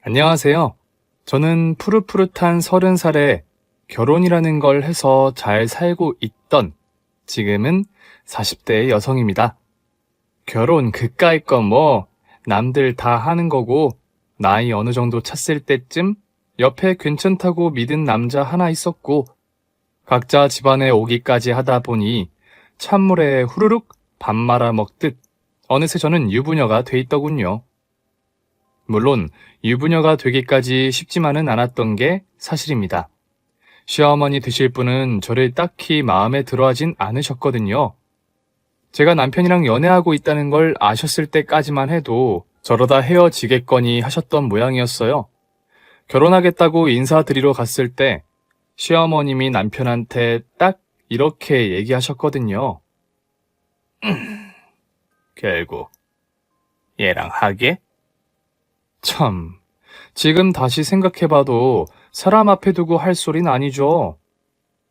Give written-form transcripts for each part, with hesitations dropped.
안녕하세요. 저는 푸릇푸릇한 30살에 결혼이라는 걸 해서 잘 살고 있던 지금은 40대의 여성입니다. 결혼 그까이 건 뭐 남들 다 하는 거고 나이 어느 정도 찼을 때쯤 옆에 괜찮다고 믿은 남자 하나 있었고 각자 집안에 오기까지 하다 보니 찬물에 후루룩 밥 말아 먹듯 어느새 저는 유부녀가 돼 있더군요. 물론 유부녀가 되기까지 쉽지만은 않았던 게 사실입니다. 시어머니 되실 분은 저를 딱히 마음에 들어하진 않으셨거든요. 제가 남편이랑 연애하고 있다는 걸 아셨을 때까지만 해도 저러다 헤어지겠거니 하셨던 모양이었어요. 결혼하겠다고 인사드리러 갔을 때 시어머님이 남편한테 딱 이렇게 얘기하셨거든요. 결국 얘랑 하게? 참, 지금 다시 생각해봐도 사람 앞에 두고 할 소린 아니죠.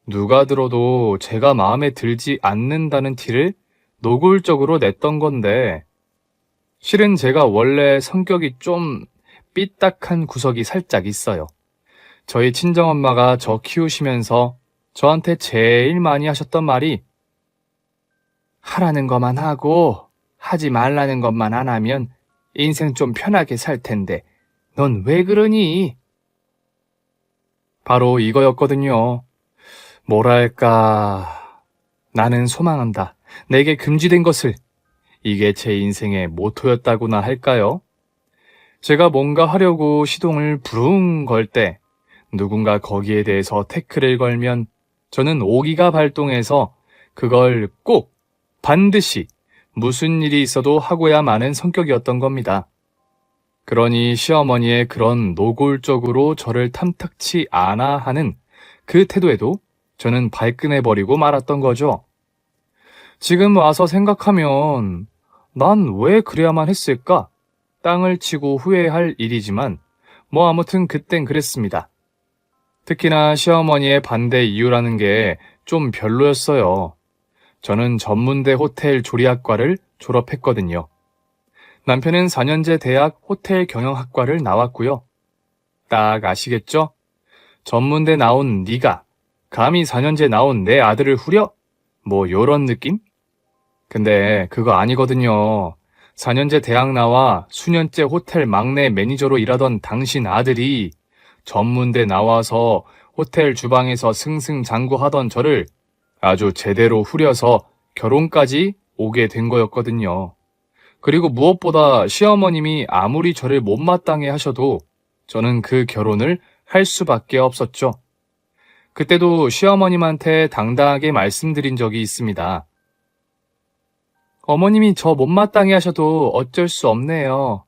누가 들어도 제가 마음에 들지 않는다는 티를 노골적으로 냈던 건데, 실은 제가 원래 성격이 좀 삐딱한 구석이 살짝 있어요. 저희 친정엄마가 저 키우시면서 저한테 제일 많이 하셨던 말이 하라는 것만 하고 하지 말라는 것만 안 하면 인생 좀 편하게 살 텐데 넌 왜 그러니? 바로 이거였거든요. 뭐랄까, 나는 소망한다. 내게 금지된 것을. 이게 제 인생의 모토였다고나 할까요? 제가 뭔가 하려고 시동을 부릉 걸 때 누군가 거기에 대해서 태클을 걸면 저는 오기가 발동해서 그걸 꼭 반드시 무슨 일이 있어도 하고야 마는 성격이었던 겁니다. 그러니 시어머니의 그런 노골적으로 저를 탐탁치 않아 하는 그 태도에도 저는 발끈해버리고 말았던 거죠. 지금 와서 생각하면 난 왜 그래야만 했을까? 땅을 치고 후회할 일이지만 뭐 아무튼 그땐 그랬습니다. 특히나 시어머니의 반대 이유라는 게 좀 별로였어요. 저는 전문대 호텔 조리학과를 졸업했거든요. 남편은 4년제 대학 호텔 경영학과를 나왔고요. 딱 아시겠죠? 전문대 나온 네가 감히 4년제 나온 내 아들을 후려? 뭐 요런 느낌? 근데 그거 아니거든요. 4년제 대학 나와 수년째 호텔 막내 매니저로 일하던 당신 아들이 전문대 나와서 호텔 주방에서 승승장구하던 저를 아주 제대로 후려서 결혼까지 오게 된 거였거든요. 그리고 무엇보다 시어머님이 아무리 저를 못마땅해 하셔도 저는 그 결혼을 할 수밖에 없었죠. 그때도 시어머님한테 당당하게 말씀드린 적이 있습니다. 어머님이 저 못마땅해 하셔도 어쩔 수 없네요.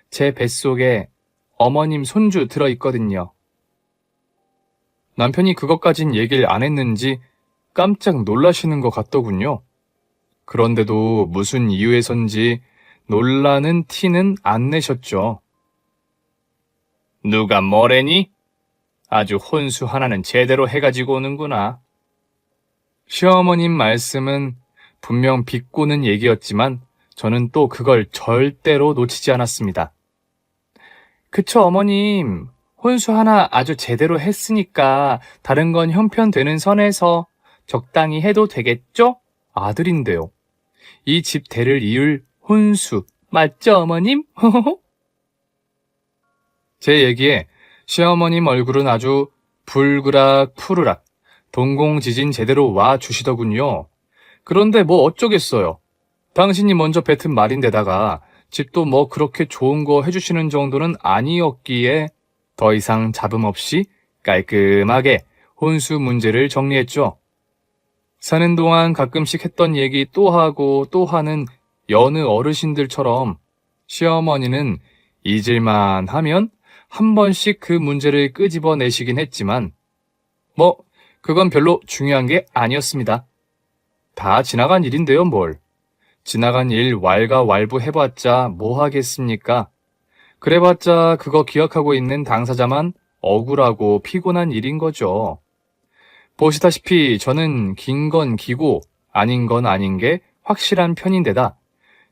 제 뱃속에 어머님 손주 들어있거든요. 남편이 그것까진 얘기를 안 했는지 깜짝 놀라시는 것 같더군요. 그런데도 무슨 이유에선지 놀라는 티는 안 내셨죠. 누가 뭐래니? 아주 혼수 하나는 제대로 해가지고 오는구나. 시어머님 말씀은 분명 비꼬는 얘기였지만 저는 또 그걸 절대로 놓치지 않았습니다. 그쵸, 어머님. 혼수 하나 아주 제대로 했으니까 다른 건 형편되는 선에서 적당히 해도 되겠죠? 아들인데요. 이 집 대를 이을 혼수, 맞죠, 어머님? 제 얘기에 시어머님 얼굴은 아주 불그락 푸르락 동공지진 제대로 와 주시더군요. 그런데 뭐 어쩌겠어요. 당신이 먼저 뱉은 말인데다가 집도 뭐 그렇게 좋은 거 해주시는 정도는 아니었기에 더 이상 잡음 없이 깔끔하게 혼수 문제를 정리했죠. 사는 동안 가끔씩 했던 얘기 또 하고 또 하는 여느 어르신들처럼 시어머니는 잊을만 하면 한 번씩 그 문제를 끄집어내시긴 했지만 뭐 그건 별로 중요한 게 아니었습니다. 다 지나간 일인데요, 뭘. 지나간 일 왈가왈부 해봤자 뭐 하겠습니까? 그래봤자 그거 기억하고 있는 당사자만 억울하고 피곤한 일인 거죠. 보시다시피 저는 긴 건 기고 아닌 건 아닌 게 확실한 편인데다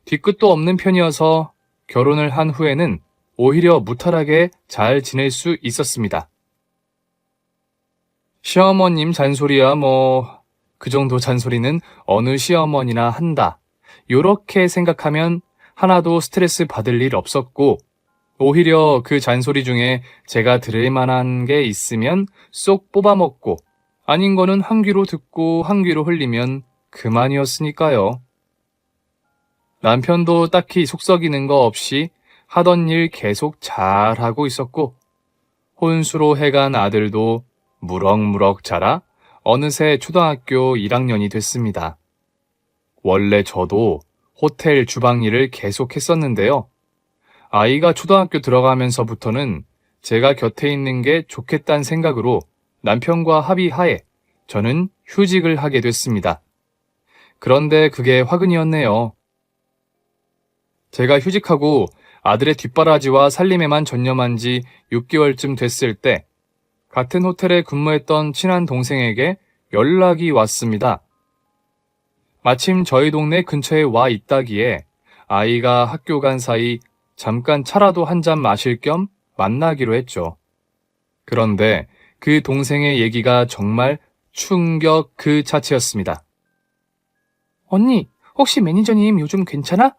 뒤끝도 없는 편이어서 결혼을 한 후에는 오히려 무탈하게 잘 지낼 수 있었습니다. 시어머님 잔소리야 그 정도 잔소리는 어느 시어머니나 한다. 요렇게 생각하면 하나도 스트레스 받을 일 없었고, 오히려 그 잔소리 중에 제가 들을 만한 게 있으면 쏙 뽑아먹고, 아닌 거는 한 귀로 듣고 한 귀로 흘리면 그만이었으니까요. 남편도 딱히 속썩이는 거 없이 하던 일 계속 잘하고 있었고, 혼수로 해간 아들도 무럭무럭 자라 어느새 초등학교 1학년이 됐습니다. 원래 저도 호텔 주방 일을 계속 했었는데요. 아이가 초등학교 들어가면서부터는 제가 곁에 있는 게 좋겠다는 생각으로 남편과 합의하에 저는 휴직을 하게 됐습니다. 그런데 그게 화근이었네요. 제가 휴직하고 아들의 뒷바라지와 살림에만 전념한 지 6개월쯤 됐을 때 같은 호텔에 근무했던 친한 동생에게 연락이 왔습니다. 마침 저희 동네 근처에 와 있다기에 아이가 학교 간 사이 잠깐 차라도 한 잔 마실 겸 만나기로 했죠. 그런데 그 동생의 얘기가 정말 충격 그 자체였습니다. 언니, 혹시 매니저님 요즘 괜찮아?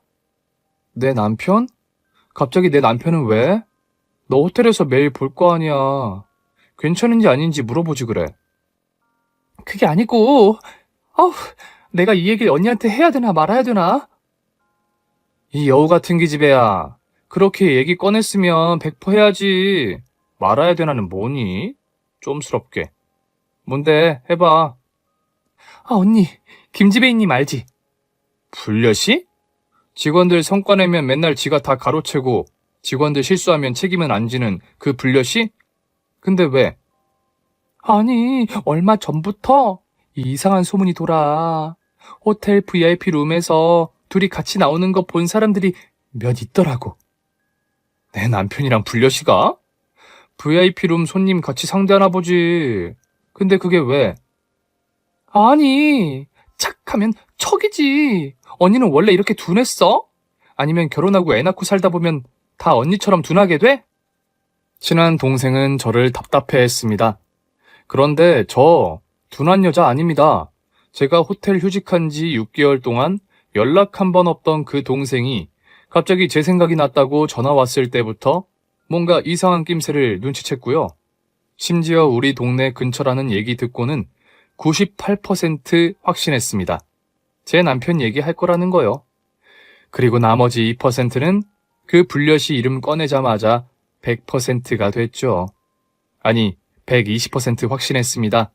내 남편? 갑자기 내 남편은 왜? 너 호텔에서 매일 볼 거 아니야. 괜찮은지 아닌지 물어보지 그래. 그게 아니고, 아우, 내가 이 얘기를 언니한테 해야 되나 말아야 되나? 이 여우 같은 기집애야. 그렇게 얘기 꺼냈으면 100% 해야지. 말아야 되나는 뭐니? 좀스럽게. 뭔데? 해봐. 아, 언니, 김지배이님 알지? 불려시? 직원들 성과 내면 맨날 지가 다 가로채고 직원들 실수하면 책임은 안 지는 그 불려시? 근데 왜? 아니, 얼마 전부터 이상한 소문이 돌아. 호텔 VIP 룸에서 둘이 같이 나오는 거 본 사람들이 몇 있더라고. 내 남편이랑 불려시가? VIP 룸 손님 같이 상대하나 보지. 근데 그게 왜? 아니, 착하면 척이지. 언니는 원래 이렇게 둔했어? 아니면 결혼하고 애 낳고 살다 보면 다 언니처럼 둔하게 돼? 친한 동생은 저를 답답해했습니다. 그런데 저 둔한 여자 아닙니다. 제가 호텔 휴직한 지 6개월 동안 연락 한 번 없던 그 동생이 갑자기 제 생각이 났다고 전화 왔을 때부터 뭔가 이상한 낌새를 눈치챘고요. 심지어 우리 동네 근처라는 얘기 듣고는 98% 확신했습니다. 제 남편 얘기할 거라는 거요. 그리고 나머지 2%는 그 불려시 이름 꺼내자마자 100%가 됐죠. 아니, 120% 확신했습니다.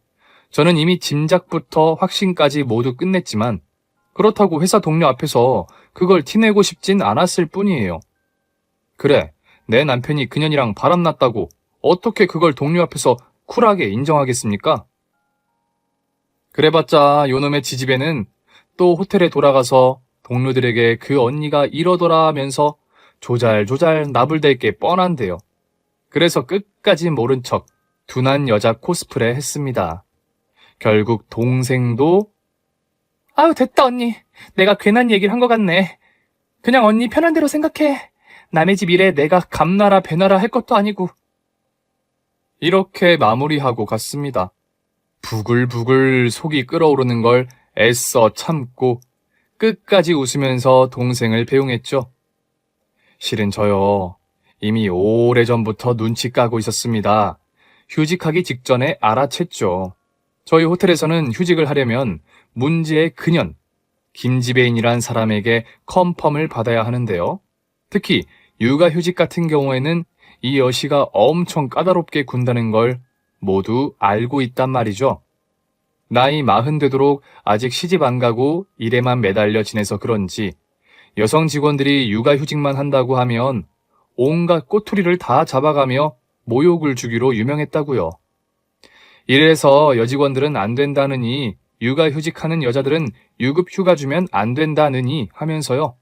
저는 이미 짐작부터 확신까지 모두 끝냈지만 그렇다고 회사 동료 앞에서 그걸 티내고 싶진 않았을 뿐이에요. 그래, 내 남편이 그년이랑 바람났다고 어떻게 그걸 동료 앞에서 쿨하게 인정하겠습니까? 그래봤자 요놈의 지지배는 또 호텔에 돌아가서 동료들에게 그 언니가 이러더라 하면서 조잘조잘 나불댈 게 뻔한데요. 그래서 끝까지 모른 척 둔한 여자 코스프레 했습니다. 결국 동생도 아유 됐다 언니. 내가 괜한 얘기를 한 것 같네. 그냥 언니 편한 대로 생각해. 남의 집 일에 내가 감나라 배나라 할 것도 아니고. 이렇게 마무리하고 갔습니다. 부글부글 속이 끓어오르는 걸 애써 참고 끝까지 웃으면서 동생을 배웅했죠. 실은 저요, 이미 오래전부터 눈치 까고 있었습니다. 휴직하기 직전에 알아챘죠. 저희 호텔에서는 휴직을 하려면 문제의 그년, 김지배인이란 사람에게 컨펌을 받아야 하는데요. 특히 육아휴직 같은 경우에는 이 여시가 엄청 까다롭게 군다는 걸 모두 알고 있단 말이죠. 나이 40 되도록 아직 시집 안 가고 일에만 매달려 지내서 그런지 여성 직원들이 육아휴직만 한다고 하면 온갖 꼬투리를 다 잡아가며 모욕을 주기로 유명했다고요. 이래서 여직원들은 안 된다느니 육아휴직하는 여자들은 유급 휴가 주면 안 된다느니 하면서요.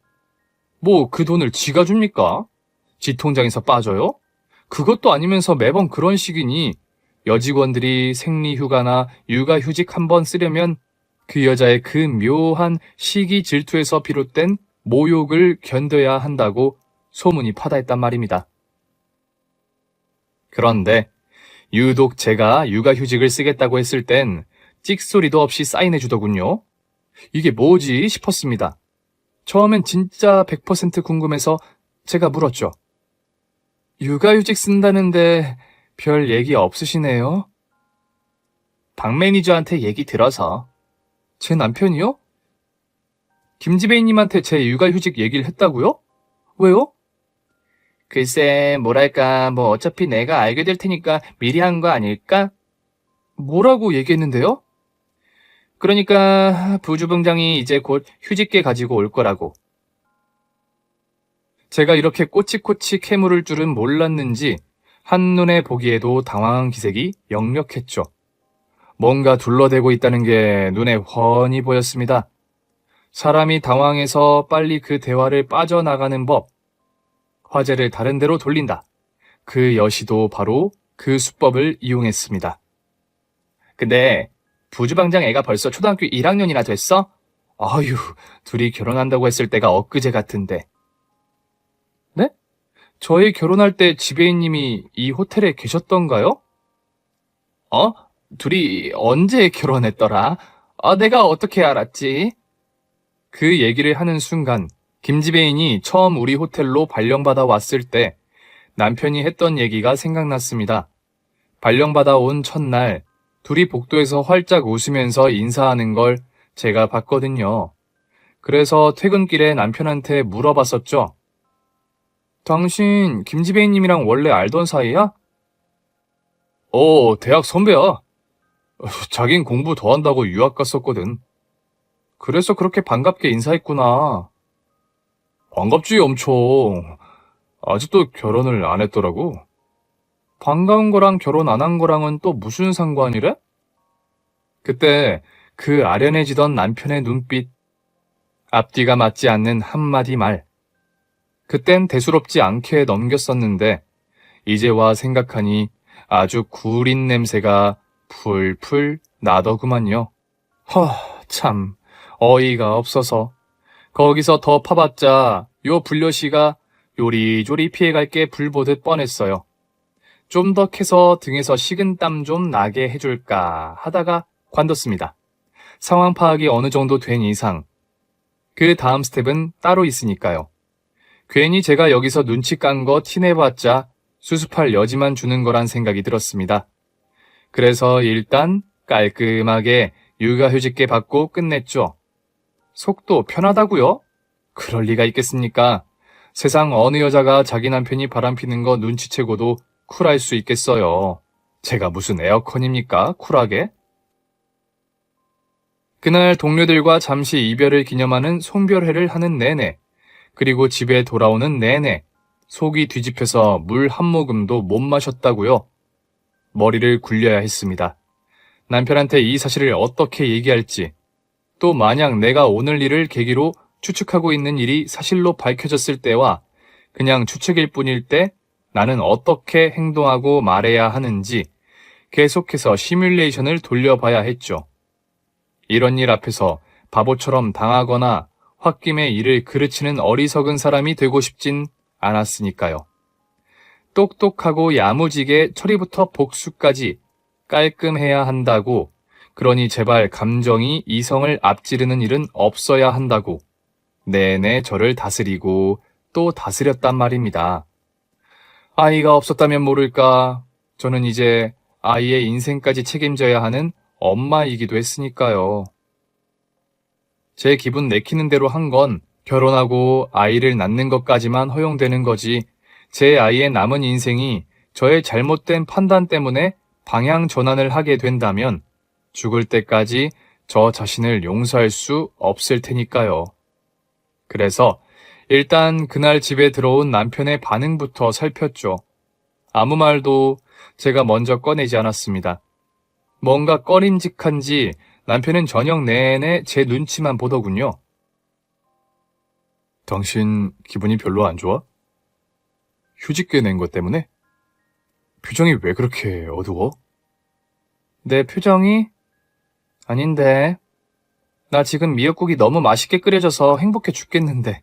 뭐 그 돈을 지가 줍니까? 지 통장에서 빠져요? 그것도 아니면서 매번 그런 식이니 여직원들이 생리휴가나 육아휴직 한번 쓰려면 그 여자의 그 묘한 시기 질투에서 비롯된 모욕을 견뎌야 한다고 소문이 파다했단 말입니다. 그런데 유독 제가 육아휴직을 쓰겠다고 했을 땐 찍소리도 없이 사인해주더군요. 이게 뭐지 싶었습니다. 처음엔 진짜 100% 궁금해서 제가 물었죠. 육아휴직 쓴다는데 별 얘기 없으시네요? 박 매니저한테 얘기 들어서. 제 남편이요? 김지배인님한테 제 육아휴직 얘기를 했다고요? 왜요? 글쎄, 뭐랄까, 뭐 어차피 내가 알게 될 테니까 미리 한 거 아닐까? 뭐라고 얘기했는데요? 그러니까 부주병장이 이제 곧 휴직계 가지고 올 거라고. 제가 이렇게 꼬치꼬치 캐물을 줄은 몰랐는지 한눈에 보기에도 당황한 기색이 역력했죠. 뭔가 둘러대고 있다는 게 눈에 훤히 보였습니다. 사람이 당황해서 빨리 그 대화를 빠져나가는 법. 화제를 다른 데로 돌린다. 그 여시도 바로 그 수법을 이용했습니다. 근데 부주방장 애가 벌써 초등학교 1학년이나 됐어? 아유, 둘이 결혼한다고 했을 때가 엊그제 같은데. 네? 저희 결혼할 때 지배인님이 이 호텔에 계셨던가요? 어? 둘이 언제 결혼했더라? 내가 어떻게 알았지? 그 얘기를 하는 순간 김지배인이 처음 우리 호텔로 발령받아 왔을 때 남편이 했던 얘기가 생각났습니다. 발령받아 온 첫날 둘이 복도에서 활짝 웃으면서 인사하는 걸 제가 봤거든요. 그래서 퇴근길에 남편한테 물어봤었죠. 당신 김지배인님이랑 원래 알던 사이야? 대학 선배야. 자긴 공부 더 한다고 유학 갔었거든. 그래서 그렇게 반갑게 인사했구나. 반갑지 엄청. 아직도 결혼을 안 했더라고. 반가운 거랑 결혼 안 한 거랑은 또 무슨 상관이래? 그때 그 아련해지던 남편의 눈빛, 앞뒤가 맞지 않는 한마디 말. 그땐 대수롭지 않게 넘겼었는데 이제 와 생각하니 아주 구린 냄새가 풀풀 나더구만요. 참 어이가 없어서 거기서 더 파봤자 요 불려시가 요리조리 피해갈 게 불보듯 뻔했어요. 좀 더 캐서 등에서 식은땀 좀 나게 해줄까 하다가 관뒀습니다. 상황 파악이 어느 정도 된 이상 그 다음 스텝은 따로 있으니까요. 괜히 제가 여기서 눈치 깐 거 티내봤자 수습할 여지만 주는 거란 생각이 들었습니다. 그래서 일단 깔끔하게 육아휴직계 받고 끝냈죠. 속도 편하다고요? 그럴 리가 있겠습니까? 세상 어느 여자가 자기 남편이 바람피는 거 눈치채고도 쿨할 수 있겠어요. 제가 무슨 에어컨입니까? 쿨하게? 그날 동료들과 잠시 이별을 기념하는 송별회를 하는 내내, 그리고 집에 돌아오는 내내 속이 뒤집혀서 물 한 모금도 못 마셨다고요. 머리를 굴려야 했습니다. 남편한테 이 사실을 어떻게 얘기할지, 또 만약 내가 오늘 일을 계기로 추측하고 있는 일이 사실로 밝혀졌을 때와 그냥 추측일 뿐일 때 나는 어떻게 행동하고 말해야 하는지 계속해서 시뮬레이션을 돌려봐야 했죠. 이런 일 앞에서 바보처럼 당하거나 홧김에 일을 그르치는 어리석은 사람이 되고 싶진 않았으니까요. 똑똑하고 야무지게 처리부터 복수까지 깔끔해야 한다고, 그러니 제발 감정이 이성을 앞지르는 일은 없어야 한다고 내내 저를 다스리고 또 다스렸단 말입니다. 아이가 없었다면 모를까, 저는 이제 아이의 인생까지 책임져야 하는 엄마이기도 했으니까요. 제 기분 내키는 대로 한 건 결혼하고 아이를 낳는 것까지만 허용되는 거지, 제 아이의 남은 인생이 저의 잘못된 판단 때문에 방향 전환을 하게 된다면 죽을 때까지 저 자신을 용서할 수 없을 테니까요. 그래서 일단 그날 집에 들어온 남편의 반응부터 살폈죠. 아무 말도 제가 먼저 꺼내지 않았습니다. 뭔가 꺼림직한지 남편은 저녁 내내 제 눈치만 보더군요. 당신 기분이 별로 안 좋아? 휴직계 낸 것 때문에? 표정이 왜 그렇게 어두워? 내 표정이? 아닌데. 나 지금 미역국이 너무 맛있게 끓여져서 행복해 죽겠는데.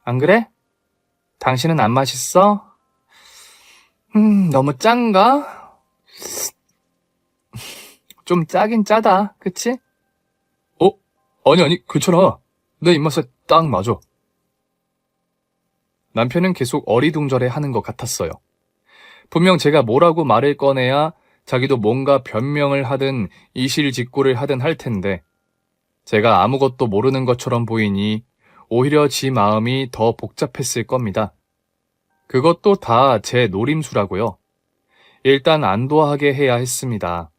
안 그래? 당신은 안 맛있어? 너무 짠가? 좀 짜긴 짜다, 그치? 어? 아니, 괜찮아. 내 입맛에 딱 맞아. 남편은 계속 어리둥절해 하는 것 같았어요. 분명 제가 뭐라고 말을 꺼내야 자기도 뭔가 변명을 하든 이실직고를 하든 할 텐데, 제가 아무것도 모르는 것처럼 보이니 오히려 지 마음이 더 복잡했을 겁니다. 그것도 다 제 노림수라고요. 일단 안도하게 해야 했습니다.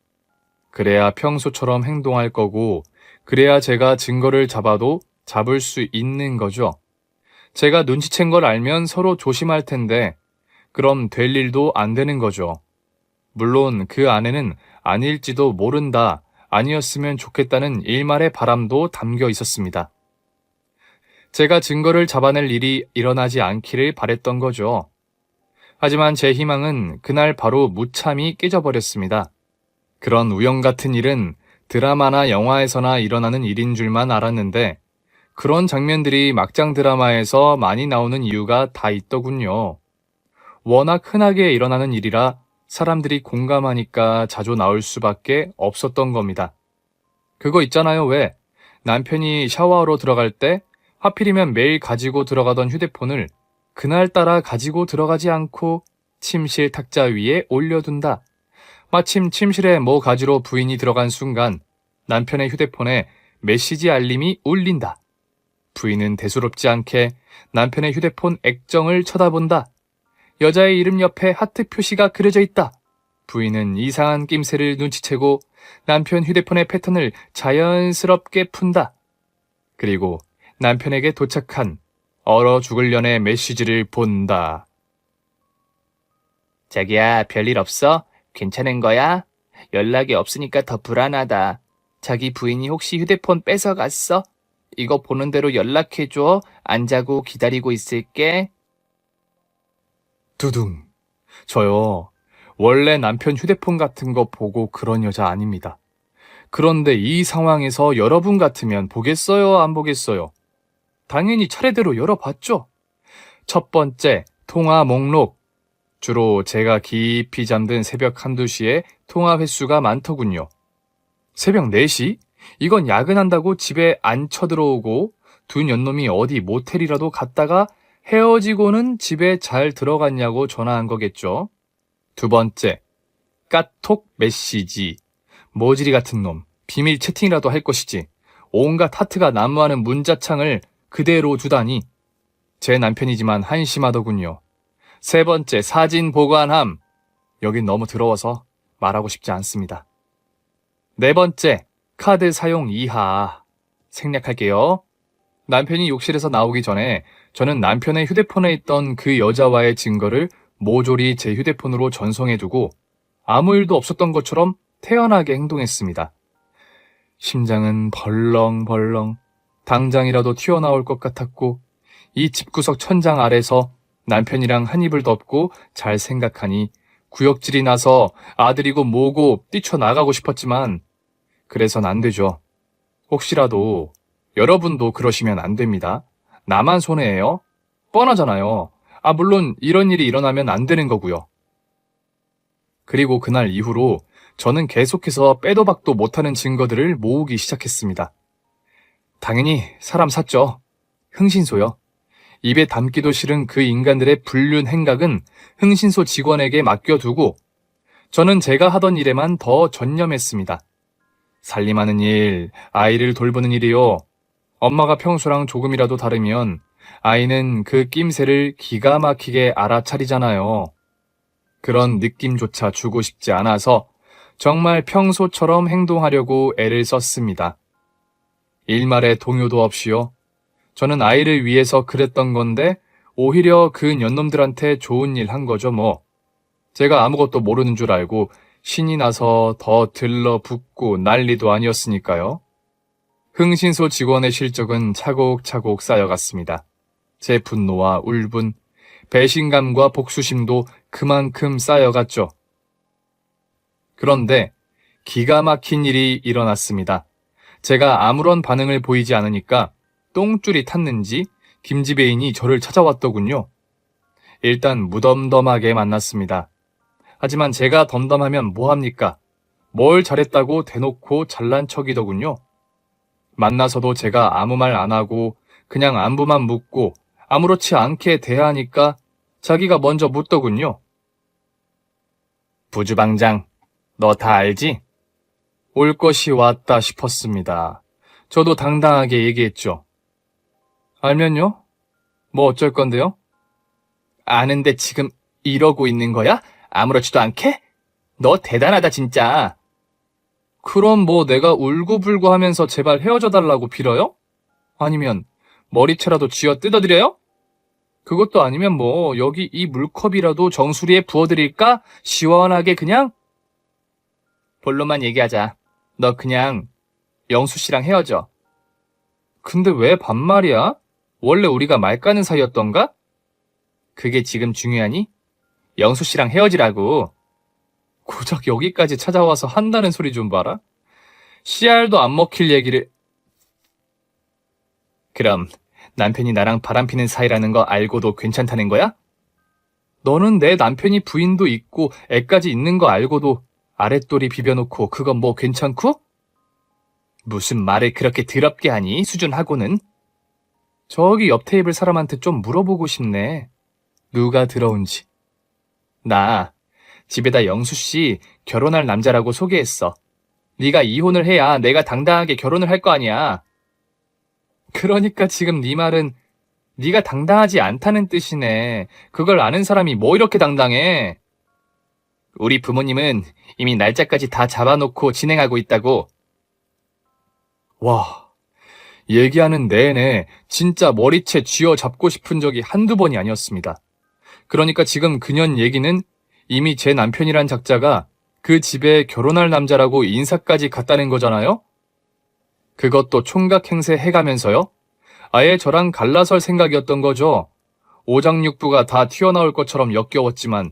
그래야 평소처럼 행동할 거고, 그래야 제가 증거를 잡아도 잡을 수 있는 거죠. 제가 눈치챈 걸 알면 서로 조심할 텐데, 그럼 될 일도 안 되는 거죠. 물론 그 안에는 아닐지도 모른다, 아니었으면 좋겠다는 일말의 바람도 담겨 있었습니다. 제가 증거를 잡아낼 일이 일어나지 않기를 바랬던 거죠. 하지만 제 희망은 그날 바로 무참히 깨져버렸습니다. 그런 우연 같은 일은 드라마나 영화에서나 일어나는 일인 줄만 알았는데, 그런 장면들이 막장 드라마에서 많이 나오는 이유가 다 있더군요. 워낙 흔하게 일어나는 일이라 사람들이 공감하니까 자주 나올 수밖에 없었던 겁니다. 그거 있잖아요, 왜? 남편이 샤워하러 들어갈 때 하필이면 매일 가지고 들어가던 휴대폰을 그날따라 가지고 들어가지 않고 침실 탁자 위에 올려둔다. 마침 침실에 뭐 가지러 부인이 들어간 순간 남편의 휴대폰에 메시지 알림이 울린다. 부인은 대수롭지 않게 남편의 휴대폰 액정을 쳐다본다. 여자의 이름 옆에 하트 표시가 그려져 있다. 부인은 이상한 낌새를 눈치채고 남편 휴대폰의 패턴을 자연스럽게 푼다. 그리고 남편에게 도착한 얼어 죽을 년의 메시지를 본다. 자기야, 별일 없어? 괜찮은 거야? 연락이 없으니까 더 불안하다. 자기 부인이 혹시 휴대폰 뺏어갔어? 이거 보는 대로 연락해줘. 안 자고 기다리고 있을게. 두둥. 저요, 원래 남편 휴대폰 같은 거 보고 그런 여자 아닙니다. 그런데 이 상황에서 여러분 같으면 보겠어요, 안 보겠어요? 당연히 차례대로 열어봤죠. 첫 번째, 통화 목록. 주로 제가 깊이 잠든 새벽 한두 시에 통화 횟수가 많더군요. 새벽 4시? 이건 야근한다고 집에 안 쳐들어오고 두 년놈이 어디 모텔이라도 갔다가 헤어지고는 집에 잘 들어갔냐고 전화한 거겠죠. 두 번째, 까톡 메시지. 모지리 같은 놈, 비밀 채팅이라도 할 것이지. 온갖 하트가 난무하는 문자창을 그대로 두다니. 제 남편이지만 한심하더군요. 세 번째, 사진 보관함. 여긴 너무 더러워서 말하고 싶지 않습니다. 네 번째, 카드 사용 이하. 생략할게요. 남편이 욕실에서 나오기 전에 저는 남편의 휴대폰에 있던 그 여자와의 증거를 모조리 제 휴대폰으로 전송해두고 아무 일도 없었던 것처럼 태연하게 행동했습니다. 심장은 벌렁벌렁 당장이라도 튀어나올 것 같았고, 이 집구석 천장 아래서 남편이랑 한 입을 덮고 잘 생각하니 구역질이 나서 아들이고 뭐고 뛰쳐나가고 싶었지만 그래선 안 되죠. 혹시라도 여러분도 그러시면 안 됩니다. 나만 손해예요? 뻔하잖아요. 물론 이런 일이 일어나면 안 되는 거고요. 그리고 그날 이후로 저는 계속해서 빼도 박도 못하는 증거들을 모으기 시작했습니다. 당연히 사람 샀죠. 흥신소요. 입에 담기도 싫은 그 인간들의 불륜 행각은 흥신소 직원에게 맡겨두고 저는 제가 하던 일에만 더 전념했습니다. 살림하는 일, 아이를 돌보는 일이요. 엄마가 평소랑 조금이라도 다르면 아이는 그 낌새를 기가 막히게 알아차리잖아요. 그런 느낌조차 주고 싶지 않아서 정말 평소처럼 행동하려고 애를 썼습니다. 일말의 동요도 없이요. 저는 아이를 위해서 그랬던 건데 오히려 그 년놈들한테 좋은 일 한 거죠 뭐. 제가 아무것도 모르는 줄 알고 신이 나서 더 들러붙고 난리도 아니었으니까요. 흥신소 직원의 실적은 차곡차곡 쌓여갔습니다. 제 분노와 울분, 배신감과 복수심도 그만큼 쌓여갔죠. 그런데 기가 막힌 일이 일어났습니다. 제가 아무런 반응을 보이지 않으니까 똥줄이 탔는지 김지배인이 저를 찾아왔더군요. 일단 무덤덤하게 만났습니다. 하지만 제가 덤덤하면 뭐합니까? 뭘 잘했다고 대놓고 잘난 척이더군요. 만나서도 제가 아무 말 안 하고 그냥 안부만 묻고 아무렇지 않게 대하니까 자기가 먼저 묻더군요. 부주방장, 너 다 알지? 올 것이 왔다 싶었습니다. 저도 당당하게 얘기했죠. 알면요? 뭐 어쩔 건데요? 아는데 지금 이러고 있는 거야? 아무렇지도 않게? 너 대단하다 진짜. 그럼 뭐 내가 울고불고 하면서 제발 헤어져 달라고 빌어요? 아니면 머리채라도 쥐어 뜯어드려요? 그것도 아니면 뭐 여기 이 물컵이라도 정수리에 부어드릴까? 시원하게 그냥? 본론만 얘기하자. 너 그냥 영수 씨랑 헤어져. 근데 왜 반말이야? 원래 우리가 말 까는 사이였던가? 그게 지금 중요하니? 영수 씨랑 헤어지라고. 고작 여기까지 찾아와서 한다는 소리 좀 봐라. 씨알도 안 먹힐 얘기를. 그럼 남편이 나랑 바람피는 사이라는 거 알고도 괜찮다는 거야? 너는 내 남편이 부인도 있고 애까지 있는 거 알고도 아랫도리 비벼놓고 그건 뭐 괜찮고? 무슨 말을 그렇게 더럽게 하니, 수준하고는? 저기 옆 테이블 사람한테 좀 물어보고 싶네. 누가 들어온지. 나 집에다 영수씨 결혼할 남자라고 소개했어. 네가 이혼을 해야 내가 당당하게 결혼을 할 거 아니야. 그러니까 지금 네 말은 네가 당당하지 않다는 뜻이네. 그걸 아는 사람이 뭐 이렇게 당당해. 우리 부모님은 이미 날짜까지 다 잡아놓고 진행하고 있다고. 와, 얘기하는 내내 진짜 머리채 쥐어잡고 싶은 적이 한두 번이 아니었습니다. 그러니까 지금 그년 얘기는 이미 제 남편이란 작자가 그 집에 결혼할 남자라고 인사까지 갔다는 거잖아요? 그것도 총각행세 해가면서요? 아예 저랑 갈라설 생각이었던 거죠. 오장육부가 다 튀어나올 것처럼 역겨웠지만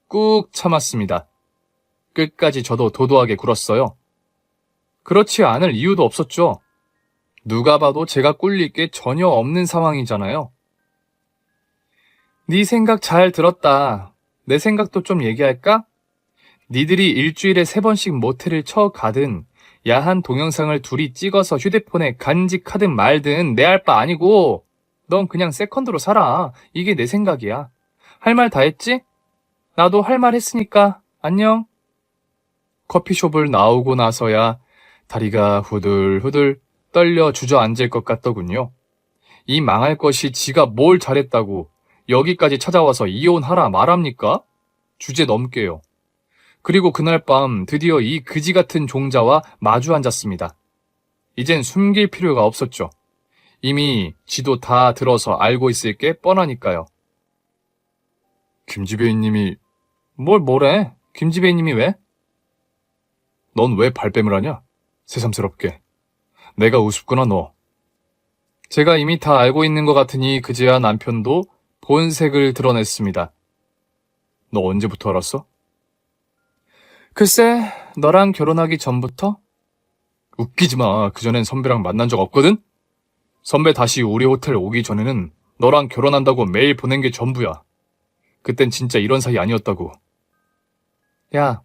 꾹 참았습니다. 끝까지 저도 도도하게 굴었어요. 그렇지 않을 이유도 없었죠. 누가 봐도 제가 꿀릴 게 전혀 없는 상황이잖아요. 네 생각 잘 들었다. 내 생각도 좀 얘기할까? 니들이 일주일에 3번씩 모텔을 쳐가든 야한 동영상을 둘이 찍어서 휴대폰에 간직하든 말든 내 알 바 아니고 넌 그냥 세컨드로 살아. 이게 내 생각이야. 할 말 다 했지? 나도 할 말 했으니까 안녕. 커피숍을 나오고 나서야 다리가 후들후들 떨려 주저앉을 것 같더군요. 이 망할 것이 지가 뭘 잘했다고 여기까지 찾아와서 이혼하라 말합니까? 주제 넘게요. 그리고 그날 밤 드디어 이 그지 같은 종자와 마주 앉았습니다. 이젠 숨길 필요가 없었죠. 이미 지도 다 들어서 알고 있을 게 뻔하니까요. 김지배인님이 뭐래? 김지배인님이 왜? 넌 왜 발뺌을 하냐? 새삼스럽게. 내가 우습구나 너. 제가 이미 다 알고 있는 것 같으니 그제야 남편도 본색을 드러냈습니다. 너 언제부터 알았어? 글쎄, 너랑 결혼하기 전부터? 웃기지 마. 그전엔 선배랑 만난 적 없거든? 선배 다시 우리 호텔 오기 전에는 너랑 결혼한다고 메일 보낸 게 전부야. 그땐 진짜 이런 사이 아니었다고. 야,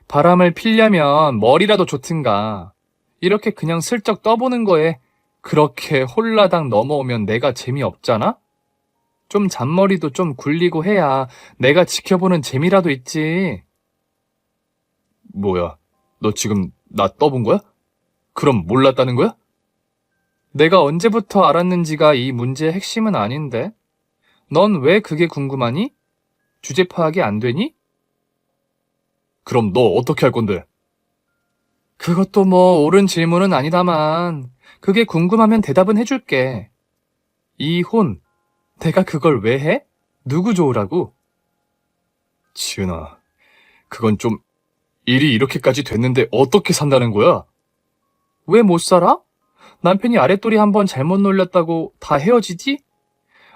바람을 피려면 머리라도 좋든가. 이렇게 그냥 슬쩍 떠보는 거에 그렇게 홀라당 넘어오면 내가 재미없잖아? 좀 잔머리도 좀 굴리고 해야 내가 지켜보는 재미라도 있지. 뭐야, 너 지금 나 떠본 거야? 그럼 몰랐다는 거야? 내가 언제부터 알았는지가 이 문제의 핵심은 아닌데. 넌 왜 그게 궁금하니? 주제 파악이 안 되니? 그럼 너 어떻게 할 건데? 그것도 뭐 옳은 질문은 아니다만 그게 궁금하면 대답은 해줄게. 이혼, 내가 그걸 왜 해? 누구 좋으라고? 지은아, 그건 좀 일이 이렇게까지 됐는데 어떻게 산다는 거야? 왜 못 살아? 남편이 아랫도리 한번 잘못 놀렸다고 다 헤어지지?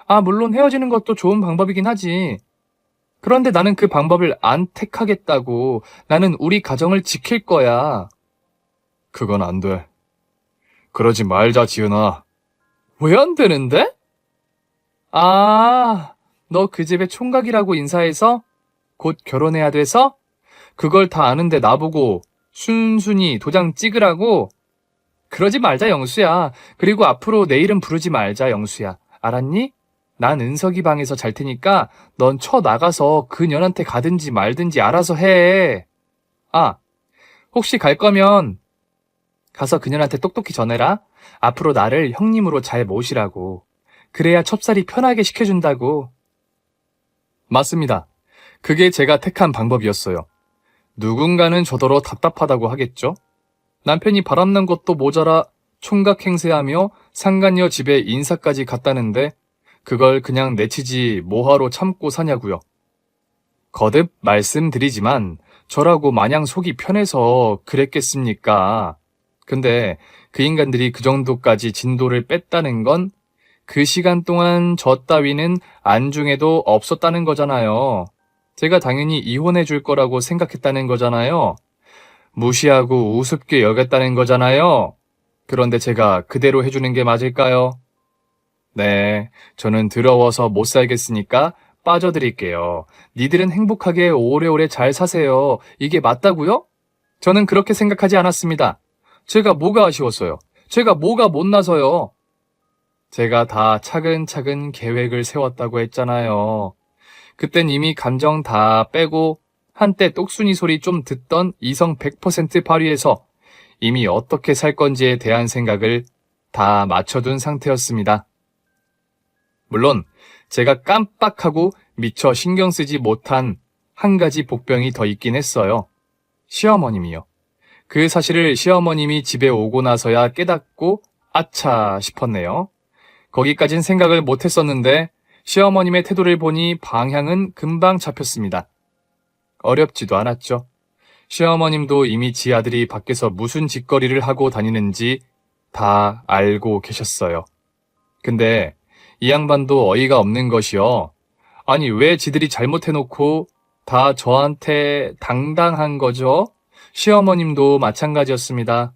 아, 물론 헤어지는 것도 좋은 방법이긴 하지. 그런데 나는 그 방법을 안 택하겠다고. 나는 우리 가정을 지킬 거야. 그건 안 돼. 그러지 말자, 지은아. 왜 안 되는데? 아, 너 그 집에 총각이라고 인사해서? 곧 결혼해야 돼서? 그걸 다 아는데 나보고 순순히 도장 찍으라고? 그러지 말자, 영수야. 그리고 앞으로 내 이름 부르지 말자, 영수야. 알았니? 난 은석이 방에서 잘 테니까 넌 나가서 그년한테 가든지 말든지 알아서 해. 아, 혹시 갈 거면 가서 그년한테 똑똑히 전해라. 앞으로 나를 형님으로 잘 모시라고. 그래야 첩살이 편하게 시켜준다고. 맞습니다. 그게 제가 택한 방법이었어요. 누군가는 저더러 답답하다고 하겠죠? 남편이 바람난 것도 모자라 총각 행세하며 상간녀 집에 인사까지 갔다는데 그걸 그냥 내치지 뭐하러 참고 사냐고요. 거듭 말씀드리지만 저라고 마냥 속이 편해서 그랬겠습니까? 근데 그 인간들이 그 정도까지 진도를 뺐다는 건 그 시간 동안 저 따위는 안중에도 없었다는 거잖아요. 제가 당연히 이혼해 줄 거라고 생각했다는 거잖아요. 무시하고 우습게 여겼다는 거잖아요. 그런데 제가 그대로 해주는 게 맞을까요? 네, 저는 더러워서 못 살겠으니까 빠져드릴게요. 니들은 행복하게 오래오래 잘 사세요. 이게 맞다고요? 저는 그렇게 생각하지 않았습니다. 제가 뭐가 아쉬웠어요? 제가 뭐가 못나서요? 제가 다 차근차근 계획을 세웠다고 했잖아요. 그땐 이미 감정 다 빼고 한때 똑순이 소리 좀 듣던 이성 100% 발휘해서 이미 어떻게 살 건지에 대한 생각을 다 맞춰둔 상태였습니다. 물론 제가 깜빡하고 미처 신경 쓰지 못한 한 가지 복병이 더 있긴 했어요. 시어머님이요. 그 사실을 시어머님이 집에 오고 나서야 깨닫고 아차 싶었네요. 거기까진 생각을 못했었는데 시어머님의 태도를 보니 방향은 금방 잡혔습니다. 어렵지도 않았죠. 시어머님도 이미 지 아들이 밖에서 무슨 짓거리를 하고 다니는지 다 알고 계셨어요. 근데 이 양반도 어이가 없는 것이요. 아니 왜 지들이 잘못해놓고 다 저한테 당당한 거죠? 시어머님도 마찬가지였습니다.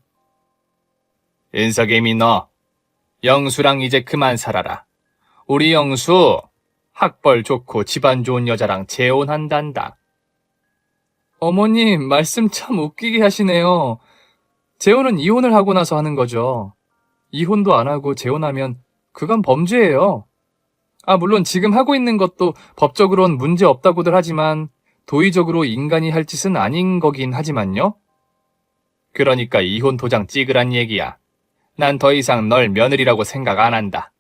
인석이미 너 영수랑 이제 그만 살아라. 우리 영수 학벌 좋고 집안 좋은 여자랑 재혼한단다. 어머님 말씀 참 웃기게 하시네요. 재혼은 이혼을 하고 나서 하는 거죠. 이혼도 안 하고 재혼하면 그건 범죄예요. 물론 지금 하고 있는 것도 법적으론 문제 없다고들 하지만 도의적으로 인간이 할 짓은 아닌 거긴 하지만요. 그러니까 이혼 도장 찍으란 얘기야. 난 더 이상 널 며느리라고 생각 안 한다.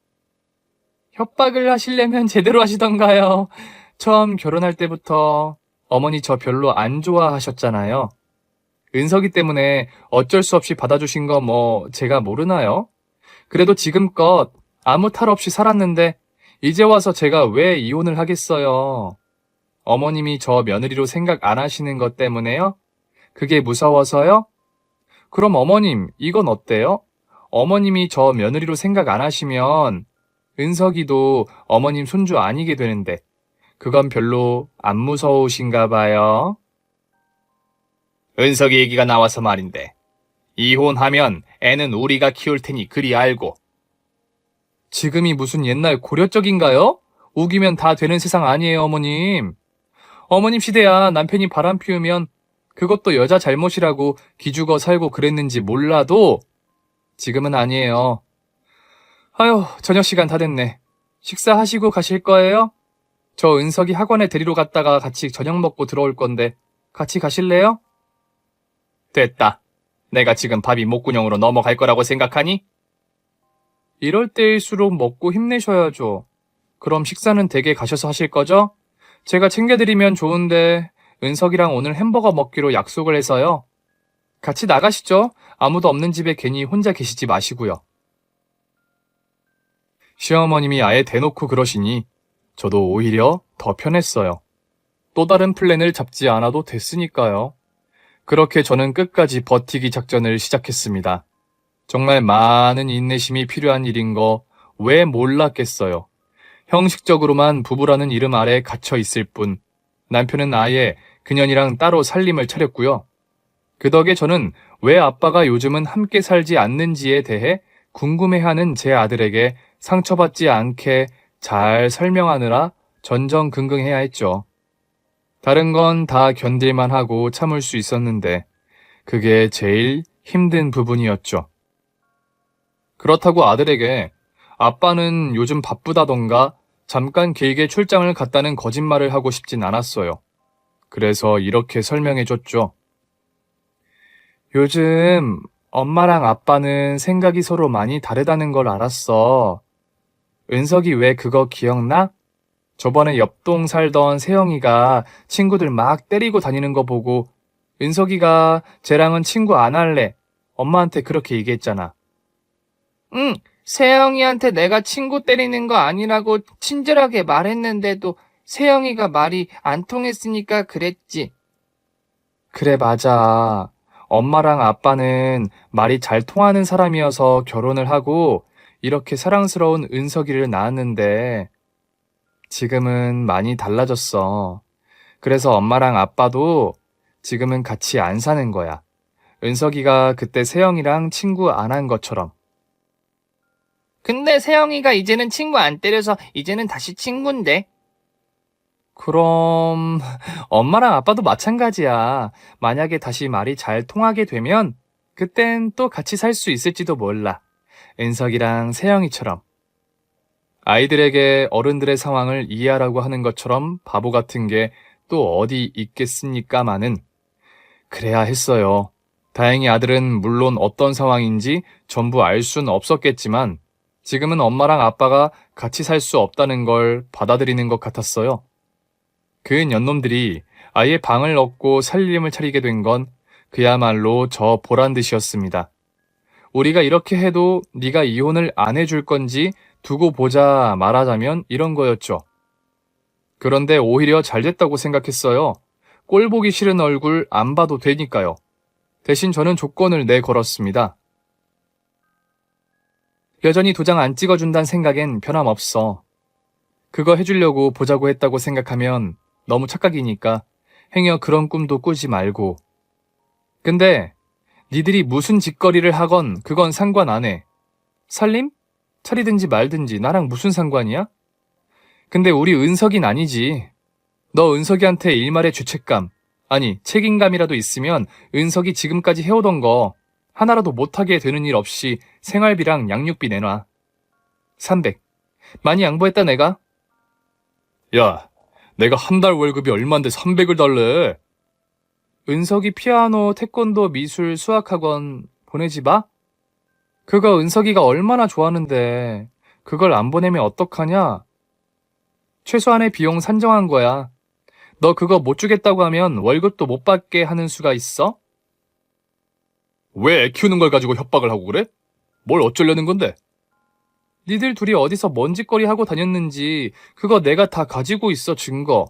협박을 하시려면 제대로 하시던가요. 처음 결혼할 때부터 어머니 저 별로 안 좋아하셨잖아요. 은석이 때문에 어쩔 수 없이 받아주신 거 제가 모르나요? 그래도 지금껏 아무 탈 없이 살았는데 이제 와서 제가 왜 이혼을 하겠어요? 어머님이 저 며느리로 생각 안 하시는 것 때문에요? 그게 무서워서요? 그럼 어머님, 이건 어때요? 어머님이 저 며느리로 생각 안 하시면 은석이도 어머님 손주 아니게 되는데 그건 별로 안 무서우신가 봐요. 은석이 얘기가 나와서 말인데 이혼하면 애는 우리가 키울 테니 그리 알고. 지금이 무슨 옛날 고려적인가요? 우기면 다 되는 세상 아니에요, 어머님. 어머님 시대야 남편이 바람 피우면 그것도 여자 잘못이라고 기죽어 살고 그랬는지 몰라도 지금은 아니에요. 아휴, 저녁 시간 다 됐네. 식사하시고 가실 거예요? 저 은석이 학원에 데리러 갔다가 같이 저녁 먹고 들어올 건데 같이 가실래요? 됐다. 내가 지금 밥이 목구멍으로 넘어갈 거라고 생각하니? 이럴 때일수록 먹고 힘내셔야죠. 그럼 식사는 댁에 가셔서 하실 거죠? 제가 챙겨드리면 좋은데 은석이랑 오늘 햄버거 먹기로 약속을 해서요. 같이 나가시죠. 아무도 없는 집에 괜히 혼자 계시지 마시고요. 시어머님이 아예 대놓고 그러시니 저도 오히려 더 편했어요. 또 다른 플랜을 잡지 않아도 됐으니까요. 그렇게 저는 끝까지 버티기 작전을 시작했습니다. 정말 많은 인내심이 필요한 일인 거 왜 몰랐겠어요. 형식적으로만 부부라는 이름 아래 갇혀 있을 뿐 남편은 아예 그년이랑 따로 살림을 차렸고요. 그 덕에 저는 왜 아빠가 요즘은 함께 살지 않는지에 대해 궁금해하는 제 아들에게 상처받지 않게 잘 설명하느라 전전긍긍해야 했죠. 다른 건 다 견딜만 하고 참을 수 있었는데 그게 제일 힘든 부분이었죠. 그렇다고 아들에게 아빠는 요즘 바쁘다던가 잠깐 길게 출장을 갔다는 거짓말을 하고 싶진 않았어요. 그래서 이렇게 설명해줬죠. 요즘 엄마랑 아빠는 생각이 서로 많이 다르다는 걸 알았어. 은석이 왜 그거 기억나? 저번에 옆동 살던 세영이가 친구들 막 때리고 다니는 거 보고 은석이가 쟤랑은 친구 안 할래. 엄마한테 그렇게 얘기했잖아. 응, 세영이한테 내가 친구 때리는 거 아니라고 친절하게 말했는데도 세영이가 말이 안 통했으니까 그랬지. 그래, 맞아. 엄마랑 아빠는 말이 잘 통하는 사람이어서 결혼을 하고 이렇게 사랑스러운 은석이를 낳았는데 지금은 많이 달라졌어. 그래서 엄마랑 아빠도 지금은 같이 안 사는 거야. 은석이가 그때 세영이랑 친구 안 한 것처럼. 근데 세영이가 이제는 친구 안 때려서 이제는 다시 친구인데. 그럼 엄마랑 아빠도 마찬가지야. 만약에 다시 말이 잘 통하게 되면 그땐 또 같이 살 수 있을지도 몰라. 은석이랑 세영이처럼. 아이들에게 어른들의 상황을 이해하라고 하는 것처럼 바보 같은 게 또 어디 있겠습니까마는 그래야 했어요. 다행히 아들은 물론 어떤 상황인지 전부 알 순 없었겠지만 지금은 엄마랑 아빠가 같이 살 수 없다는 걸 받아들이는 것 같았어요. 그 년놈들이 아예 방을 얻고 살림을 차리게 된 건 그야말로 저 보란 듯이었습니다. 우리가 이렇게 해도 네가 이혼을 안 해줄 건지 두고 보자 말하자면 이런 거였죠. 그런데 오히려 잘 됐다고 생각했어요. 꼴 보기 싫은 얼굴 안 봐도 되니까요. 대신 저는 조건을 내걸었습니다. 여전히 도장 안 찍어준다는 생각엔 변함없어. 그거 해주려고 보자고 했다고 생각하면 너무 착각이니까 행여 그런 꿈도 꾸지 말고. 근데 니들이 무슨 짓거리를 하건 그건 상관 안 해. 살림? 차리든지 말든지 나랑 무슨 상관이야? 근데 우리 은석이는 아니지. 너 은석이한테 일말의 죄책감, 아니 책임감이라도 있으면 은석이 지금까지 해오던 거 하나라도 못하게 되는 일 없이 생활비랑 양육비 내놔. 300. 많이 양보했다 내가? 야, 내가 한 달 월급이 얼만데 300을 달래? 은석이 피아노, 태권도, 미술, 수학학원 보내지 마? 그거 은석이가 얼마나 좋아하는데 그걸 안 보내면 어떡하냐? 최소한의 비용 산정한 거야. 너 그거 못 주겠다고 하면 월급도 못 받게 하는 수가 있어? 왜 애 키우는 걸 가지고 협박을 하고 그래? 뭘 어쩌려는 건데? 니들 둘이 어디서 뭔 짓거리 하고 다녔는지 그거 내가 다 가지고 있어 증거.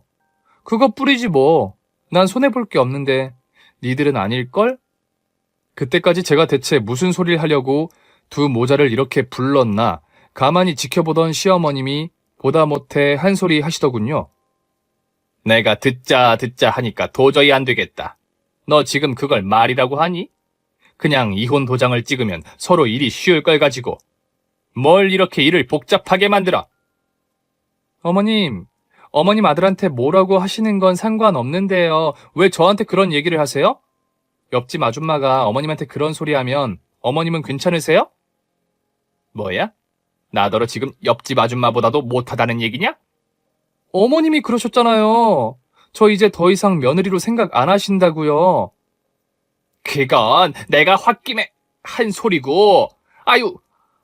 그거 뿌리지 뭐. 난 손해볼 게 없는데 니들은 아닐걸? 그때까지 제가 대체 무슨 소리를 하려고 두 모자를 이렇게 불렀나 가만히 지켜보던 시어머님이 보다 못해 한 소리 하시더군요. 내가 듣자 하니까 도저히 안 되겠다. 너 지금 그걸 말이라고 하니? 그냥 이혼 도장을 찍으면 서로 일이 쉬울 걸 가지고. 뭘 이렇게 일을 복잡하게 만들어? 어머님 아들한테 뭐라고 하시는 건 상관없는데요. 왜 저한테 그런 얘기를 하세요? 옆집 아줌마가 어머님한테 그런 소리 하면 어머님은 괜찮으세요? 뭐야? 나더러 지금 옆집 아줌마보다도 못하다는 얘기냐? 어머님이 그러셨잖아요. 저 이제 더 이상 며느리로 생각 안 하신다고요. 그건 내가 홧김에 한 소리고. 아유,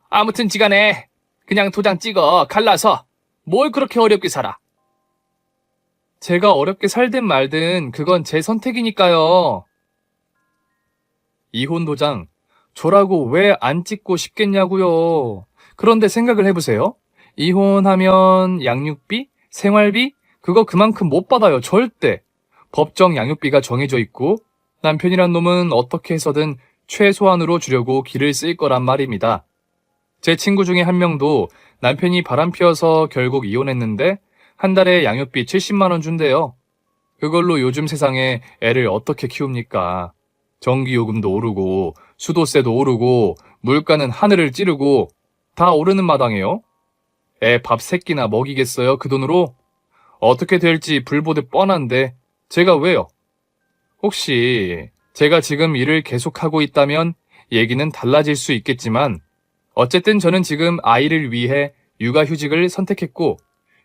아무튼 지간에 그냥 도장 찍어 갈라서 뭘 그렇게 어렵게 살아. 제가 어렵게 살든 말든 그건 제 선택이니까요. 이혼 도장 저라고 왜 안 찍고 싶겠냐고요. 그런데 생각을 해보세요. 이혼하면 양육비, 생활비 그거 그만큼 못 받아요. 절대. 법정 양육비가 정해져 있고 남편이란 놈은 어떻게 해서든 최소한으로 주려고 기를 쓸 거란 말입니다. 제 친구 중에 한 명도 남편이 바람피워서 결국 이혼했는데 한 달에 양육비 70만 원 준대요. 그걸로 요즘 세상에 애를 어떻게 키웁니까? 전기요금도 오르고 수도세도 오르고 물가는 하늘을 찌르고 다 오르는 마당에요. 애 밥 3끼나 먹이겠어요? 그 돈으로? 어떻게 될지 불보듯 뻔한데 제가 왜요? 혹시 제가 지금 일을 계속하고 있다면 얘기는 달라질 수 있겠지만 어쨌든 저는 지금 아이를 위해 육아휴직을 선택했고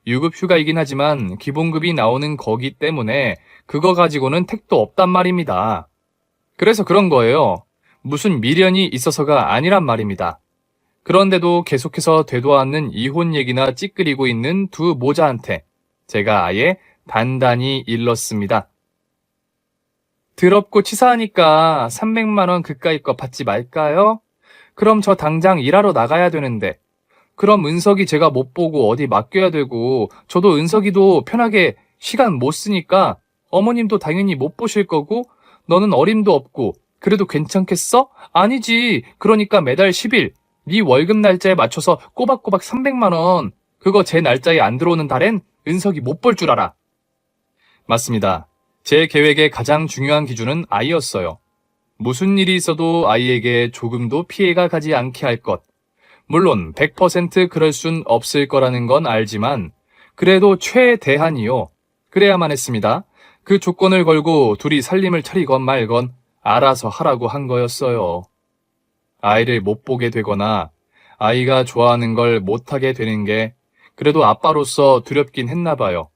유급 휴가이긴 하지만 기본급이 나오는 거기 때문에 그거 가지고는 택도 없단 말입니다. 그래서 그런 거예요. 무슨 미련이 있어서가 아니란 말입니다. 그런데도 계속해서 되도 않는 이혼 얘기나 찌끄리고 있는 두 모자한테 제가 아예 단단히 일렀습니다. 더럽고 치사하니까 300만 원 그까이 거 받지 말까요? 그럼 저 당장 일하러 나가야 되는데 그럼 은석이 제가 못 보고 어디 맡겨야 되고 저도 은석이도 편하게 시간 못 쓰니까 어머님도 당연히 못 보실 거고 너는 어림도 없고 그래도 괜찮겠어? 아니지. 그러니까 매달 10일 네 월급 날짜에 맞춰서 꼬박꼬박 300만 원 그거 제 날짜에 안 들어오는 달엔 은석이 못 볼 줄 알아. 맞습니다. 제 계획의 가장 중요한 기준은 아이였어요. 무슨 일이 있어도 아이에게 조금도 피해가 가지 않게 할 것. 물론 100% 그럴 순 없을 거라는 건 알지만 그래도 최대한이요. 그래야만 했습니다. 그 조건을 걸고 둘이 살림을 차리건 말건 알아서 하라고 한 거였어요. 아이를 못 보게 되거나 아이가 좋아하는 걸 못하게 되는 게 그래도 아빠로서 두렵긴 했나 봐요.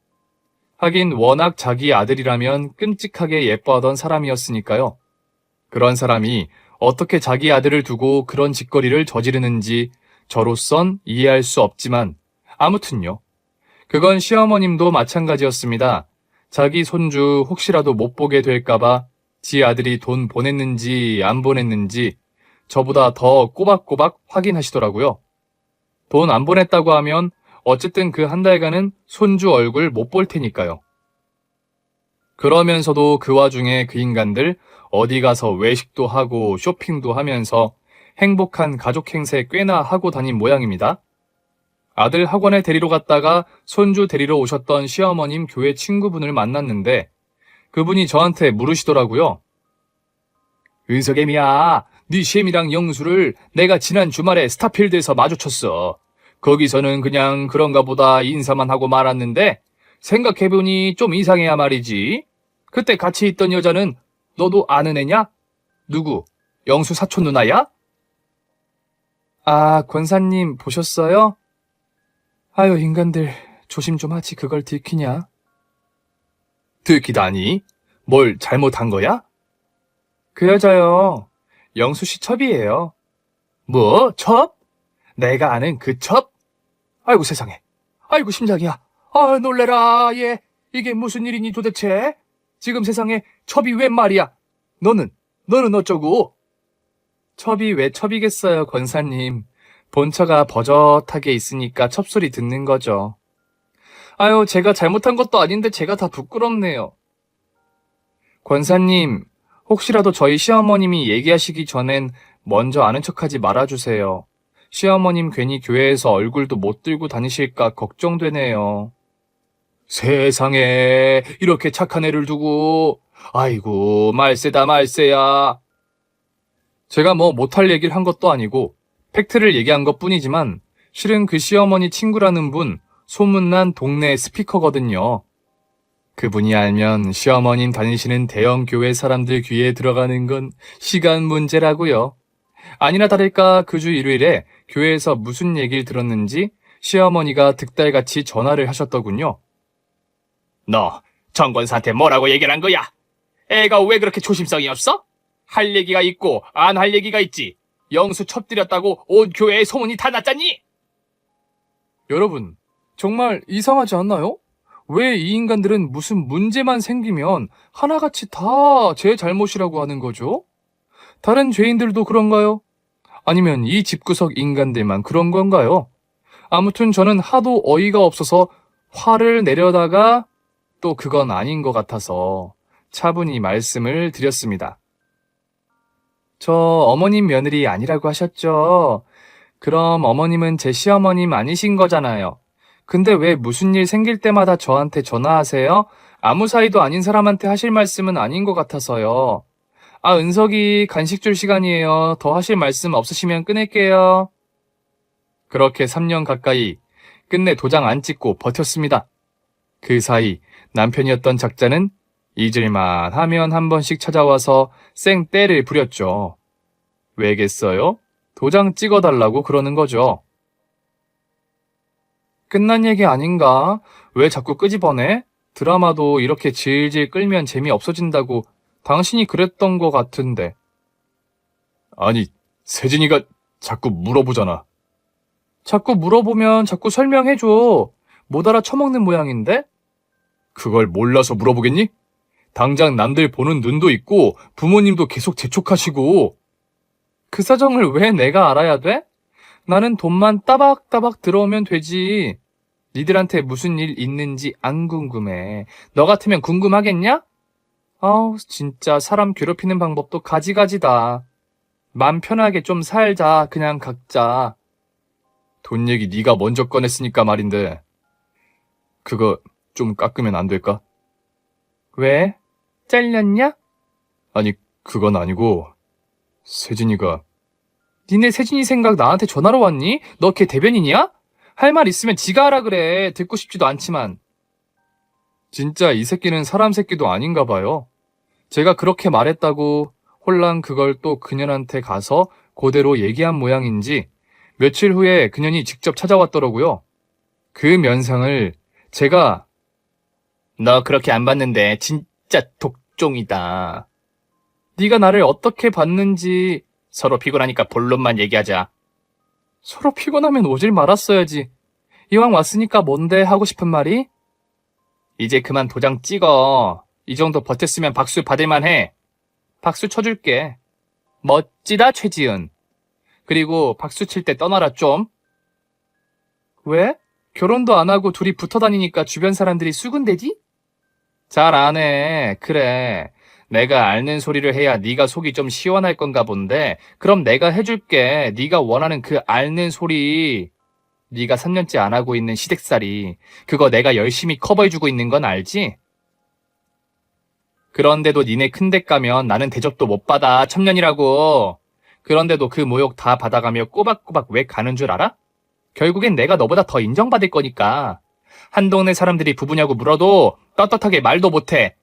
하긴 워낙 자기 아들이라면 끔찍하게 예뻐하던 사람이었으니까요. 그런 사람이 어떻게 자기 아들을 두고 그런 짓거리를 저지르는지 저로선 이해할 수 없지만 아무튼요. 그건 시어머님도 마찬가지였습니다. 자기 손주 혹시라도 못 보게 될까봐 지 아들이 돈 보냈는지 안 보냈는지 저보다 더 꼬박꼬박 확인하시더라고요. 돈 안 보냈다고 하면 어쨌든 그 한 달간은 손주 얼굴 못 볼 테니까요. 그러면서도 그 와중에 그 인간들 어디 가서 외식도 하고 쇼핑도 하면서 행복한 가족 행세 꽤나 하고 다닌 모양입니다. 아들 학원에 데리러 갔다가 손주 데리러 오셨던 시어머님 교회 친구분을 만났는데 그분이 저한테 물으시더라고요. 은석애미야, 네 셰미랑 영수를 내가 지난 주말에 스타필드에서 마주쳤어. 거기서는 그냥 그런가 보다 인사만 하고 말았는데 생각해보니 좀 이상해야 말이지. 그때 같이 있던 여자는 너도 아는 애냐? 누구? 영수 사촌 누나야? 아, 권사님 보셨어요? 아유, 인간들 조심 좀 하지 그걸 들키냐? 들키다니? 뭘 잘못한 거야? 그 여자요. 영수 씨 첩이에요. 뭐? 첩? 내가 아는 그 첩? 아이고 세상에. 아이고 심장이야. 아 놀래라 얘. 이게 무슨 일이니 도대체? 지금 세상에 첩이 웬 말이야? 너는 어쩌고? 첩이 왜 첩이겠어요, 권사님. 본처가 버젓하게 있으니까 첩소리 듣는 거죠. 아유, 제가 잘못한 것도 아닌데 제가 다 부끄럽네요. 권사님, 혹시라도 저희 시어머님이 얘기하시기 전엔 먼저 아는 척하지 말아주세요. 시어머님 괜히 교회에서 얼굴도 못 들고 다니실까 걱정되네요. 세상에 이렇게 착한 애를 두고 아이고 말세다 말세야. 제가 뭐 못할 얘기를 한 것도 아니고 팩트를 얘기한 것뿐이지만 실은 그 시어머니 친구라는 분 소문난 동네 스피커거든요. 그분이 알면 시어머님 다니시는 대형 교회 사람들 귀에 들어가는 건 시간 문제라고요. 아니나 다를까 그 주 일요일에 교회에서 무슨 얘기를 들었는지 시어머니가 득달같이 전화를 하셨더군요. 너 정권사한테 뭐라고 얘기를 한 거야? 애가 왜 그렇게 조심성이 없어? 할 얘기가 있고 안 할 얘기가 있지. 영수 첩들였다고 온 교회에 소문이 다 났잖니? 여러분, 정말 이상하지 않나요? 왜 이 인간들은 무슨 문제만 생기면 하나같이 다 제 잘못이라고 하는 거죠? 다른 죄인들도 그런가요? 아니면 이 집구석 인간들만 그런 건가요? 아무튼 저는 하도 어이가 없어서 화를 내려다가 또 그건 아닌 것 같아서 차분히 말씀을 드렸습니다. 저 어머님 며느리 아니라고 하셨죠? 그럼 어머님은 제 시어머님 아니신 거잖아요. 근데 왜 무슨 일 생길 때마다 저한테 전화하세요? 아무 사이도 아닌 사람한테 하실 말씀은 아닌 것 같아서요. 아, 은석이 간식 줄 시간이에요. 더 하실 말씀 없으시면 끊을게요. 그렇게 3년 가까이 끝내 도장 안 찍고 버텼습니다. 그 사이 남편이었던 작자는 잊을만 하면 한 번씩 찾아와서 쌩떼를 부렸죠. 왜겠어요? 도장 찍어달라고 그러는 거죠. 끝난 얘기 아닌가? 왜 자꾸 끄집어내? 드라마도 이렇게 질질 끌면 재미없어진다고 당신이 그랬던 것 같은데. 아니, 세진이가 자꾸 물어보잖아. 자꾸 물어보면 자꾸 설명해줘. 못 알아쳐먹는 모양인데? 그걸 몰라서 물어보겠니? 당장 남들 보는 눈도 있고 부모님도 계속 재촉하시고. 그 사정을 왜 내가 알아야 돼? 나는 돈만 따박따박 들어오면 되지. 니들한테 무슨 일 있는지 안 궁금해. 너 같으면 궁금하겠냐? 아우, 진짜 사람 괴롭히는 방법도 가지가지다. 맘 편하게 좀 살자, 그냥 각자. 돈 얘기 네가 먼저 꺼냈으니까 말인데. 그거 좀 깎으면 안 될까? 왜? 잘렸냐? 아니, 그건 아니고 세진이가. 니네 세진이 생각 나한테 전화로 왔니? 너 걔 대변인이야? 할 말 있으면 지가 하라 그래. 듣고 싶지도 않지만. 진짜 이 새끼는 사람 새끼도 아닌가 봐요. 제가 그렇게 말했다고 홀랑 그걸 또 그년한테 가서 그대로 얘기한 모양인지 며칠 후에 그년이 직접 찾아왔더라고요. 그 면상을 제가 너 그렇게 안 봤는데 진짜 독종이다. 네가 나를 어떻게 봤는지 서로 피곤하니까 본론만 얘기하자. 서로 피곤하면 오질 말았어야지. 이왕 왔으니까 뭔데 하고 싶은 말이? 이제 그만 도장 찍어. 이 정도 버텼으면 박수 받을만 해. 박수 쳐줄게. 멋지다, 최지은. 그리고 박수 칠 때 떠나라 좀. 왜? 결혼도 안 하고 둘이 붙어 다니니까 주변 사람들이 수군대지? 잘 안 해. 그래. 내가 앓는 소리를 해야 네가 속이 좀 시원할 건가 본데 그럼 내가 해줄게. 네가 원하는 그 앓는 소리. 네가 3년째 안 하고 있는 시댁살이. 그거 내가 열심히 커버해주고 있는 건 알지? 그런데도 니네 큰댁 가면 나는 대접도 못 받아. 첨년이라고. 그런데도 그 모욕 다 받아가며 꼬박꼬박 왜 가는 줄 알아? 결국엔 내가 너보다 더 인정받을 거니까. 한 동네 사람들이 부부냐고 물어도 떳떳하게 말도 못해.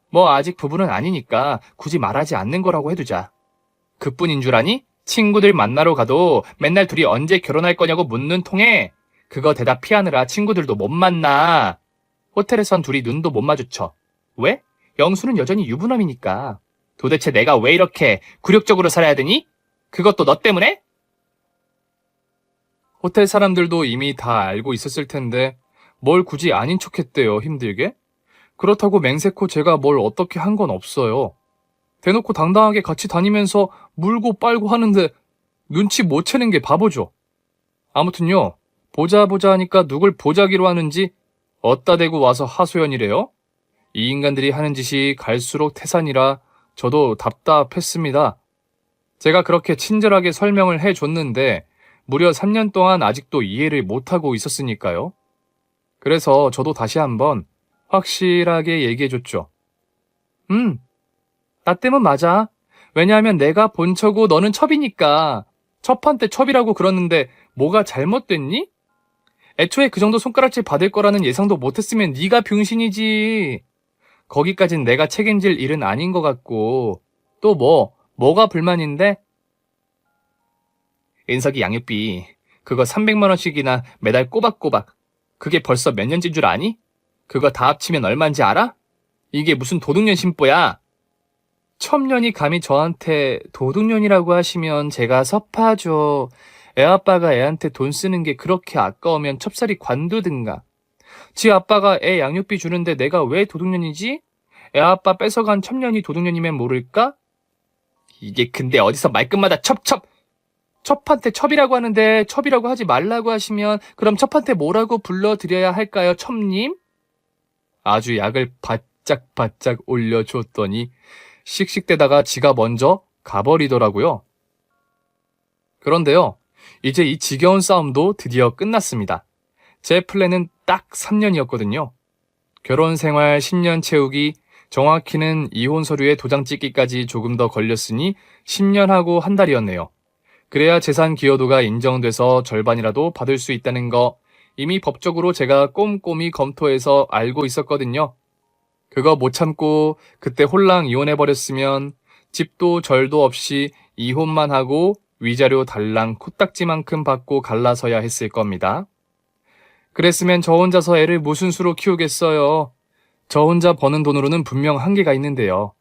뭐 아직 부부는 아니니까 굳이 말하지 않는 거라고 해두자. 그뿐인 줄 아니? 친구들 만나러 가도 맨날 둘이 언제 결혼할 거냐고 묻는 통에 그거 대답 피하느라 친구들도 못 만나. 호텔에선 둘이 눈도 못 마주쳐. 왜? 영수는 여전히 유부남이니까. 도대체 내가 왜 이렇게 굴욕적으로 살아야 되니? 그것도 너 때문에? 호텔 사람들도 이미 다 알고 있었을 텐데 뭘 굳이 아닌 척했대요, 힘들게? 그렇다고 맹세코 제가 뭘 어떻게 한 건 없어요. 대놓고 당당하게 같이 다니면서 물고 빨고 하는데 눈치 못 채는 게 바보죠. 아무튼요, 보자 하니까 누굴 보자기로 하는지 어따 대고 와서 하소연이래요? 이 인간들이 하는 짓이 갈수록 태산이라 저도 답답했습니다. 제가 그렇게 친절하게 설명을 해줬는데 무려 3년 동안 아직도 이해를 못하고 있었으니까요. 그래서 저도 다시 한번 확실하게 얘기해줬죠. 나 때문 맞아. 왜냐하면 내가 본처고 너는 첩이니까. 첩한테 첩이라고 그러는데 뭐가 잘못됐니? 애초에 그 정도 손가락질 받을 거라는 예상도 못했으면 네가 병신이지. 거기까진 내가 책임질 일은 아닌 것 같고. 또 뭐가 불만인데? 인석이 양육비 그거 300만 원씩이나 매달 꼬박꼬박. 그게 벌써 몇 년째인 줄 아니? 그거 다 합치면 얼마인지 알아? 이게 무슨 도둑년 심보야? 첩년이 감히 저한테 도둑년이라고 하시면 제가 섭하죠. 애아빠가 애한테 돈 쓰는 게 그렇게 아까우면 첩살이 관두든가. 지 아빠가 애 양육비 주는데 내가 왜 도둑년이지? 애아빠 뺏어간 첩년이 도둑년이면 모를까? 이게 근데 어디서 말끝마다 첩한테 첩이라고 하는데 첩이라고 하지 말라고 하시면 그럼 첩한테 뭐라고 불러드려야 할까요, 첩님? 아주 약을 바짝바짝 올려줬더니 씩씩대다가 지가 먼저 가버리더라고요. 그런데요, 이제 이 지겨운 싸움도 드디어 끝났습니다. 제 플랜은 딱 3년이었거든요. 결혼 생활 10년 채우기, 정확히는 이혼 서류에 도장 찍기까지 조금 더 걸렸으니 10년하고 한 달이었네요. 그래야 재산 기여도가 인정돼서 절반이라도 받을 수 있다는 거 이미 법적으로 제가 꼼꼼히 검토해서 알고 있었거든요. 그거 못 참고 그때 홀랑 이혼해버렸으면 집도 절도 없이 이혼만 하고 위자료 달랑 코딱지만큼 받고 갈라서야 했을 겁니다. 그랬으면 저 혼자서 애를 무슨 수로 키우겠어요. 저 혼자 버는 돈으로는 분명 한계가 있는데요.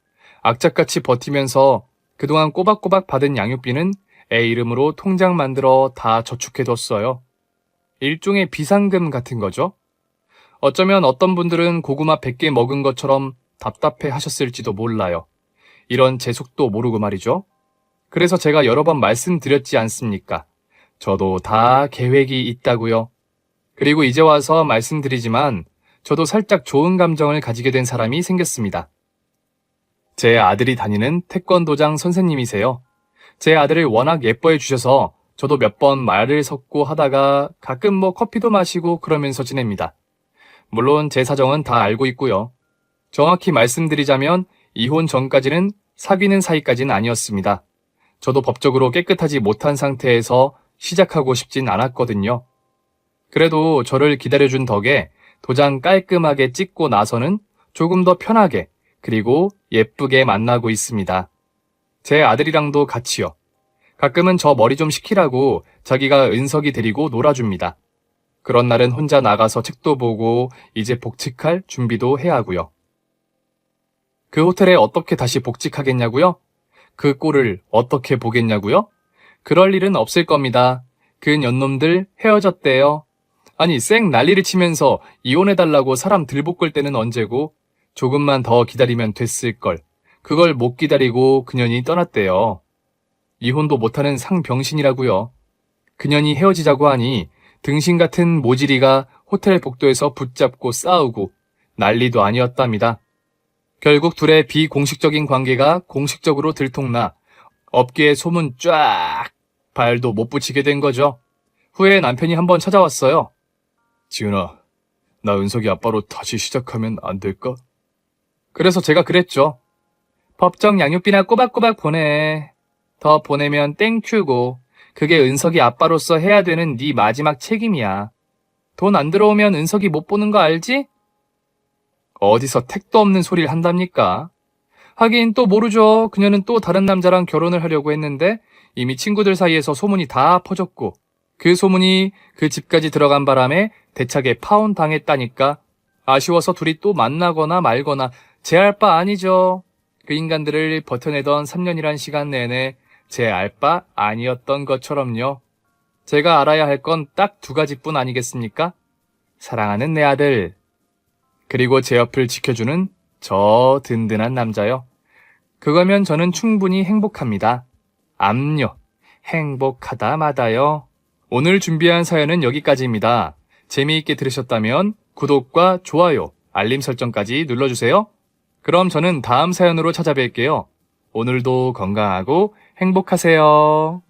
악착같이 버티면서 그동안 꼬박꼬박 받은 양육비는 애 이름으로 통장 만들어 다 저축해뒀어요. 일종의 비상금 같은 거죠. 어쩌면 어떤 분들은 고구마 100개 먹은 것처럼 답답해 하셨을지도 몰라요. 이런 제 속도 모르고 말이죠. 그래서 제가 여러 번 말씀드렸지 않습니까? 저도 다 계획이 있다고요. 그리고 이제 와서 말씀드리지만 저도 살짝 좋은 감정을 가지게 된 사람이 생겼습니다. 제 아들이 다니는 태권도장 선생님이세요. 제 아들을 워낙 예뻐해 주셔서 저도 몇 번 말을 섞고 하다가 가끔 커피도 마시고 그러면서 지냅니다. 물론 제 사정은 다 알고 있고요. 정확히 말씀드리자면 이혼 전까지는 사귀는 사이까지는 아니었습니다. 저도 법적으로 깨끗하지 못한 상태에서 시작하고 싶진 않았거든요. 그래도 저를 기다려준 덕에 도장 깔끔하게 찍고 나서는 조금 더 편하게 그리고 예쁘게 만나고 있습니다. 제 아들이랑도 같이요. 가끔은 저 머리 좀 식히라고 자기가 은석이 데리고 놀아줍니다. 그런 날은 혼자 나가서 책도 보고 이제 복직할 준비도 해야 하고요. 그 호텔에 어떻게 다시 복직하겠냐고요? 그 꼴을 어떻게 보겠냐고요? 그럴 일은 없을 겁니다. 그 년놈들 헤어졌대요. 아니 쌩 난리를 치면서 이혼해달라고 사람 들볶을 때는 언제고 조금만 더 기다리면 됐을걸. 그걸 못 기다리고 그년이 떠났대요. 이혼도 못하는 상병신이라고요. 그년이 헤어지자고 하니 등신 같은 모지리가 호텔 복도에서 붙잡고 싸우고 난리도 아니었답니다. 결국 둘의 비공식적인 관계가 공식적으로 들통나 업계에 소문 쫙 발도 못 붙이게 된 거죠. 후에 남편이 한번 찾아왔어요. 지은아, 나 은석이 아빠로 다시 시작하면 안 될까? 그래서 제가 그랬죠. 법정 양육비나 꼬박꼬박 보내. 더 보내면 땡큐고 그게 은석이 아빠로서 해야 되는 네 마지막 책임이야. 돈 안 들어오면 은석이 못 보는 거 알지? 어디서 택도 없는 소리를 한답니까? 하긴 또 모르죠. 그녀는 또 다른 남자랑 결혼을 하려고 했는데 이미 친구들 사이에서 소문이 다 퍼졌고 그 소문이 그 집까지 들어간 바람에 대차게 파혼당했다니까. 아쉬워서 둘이 또 만나거나 말거나 제 알 바 아니죠. 그 인간들을 버텨내던 3년이란 시간 내내 제 알 바 아니었던 것처럼요. 제가 알아야 할 건 딱 2가지뿐 아니겠습니까? 사랑하는 내 아들, 그리고 제 옆을 지켜주는 저 든든한 남자요. 그거면 저는 충분히 행복합니다. 암요, 행복하다마다요. 오늘 준비한 사연은 여기까지입니다. 재미있게 들으셨다면 구독과 좋아요, 알림 설정까지 눌러주세요. 그럼 저는 다음 사연으로 찾아뵐게요. 오늘도 건강하고 행복하세요.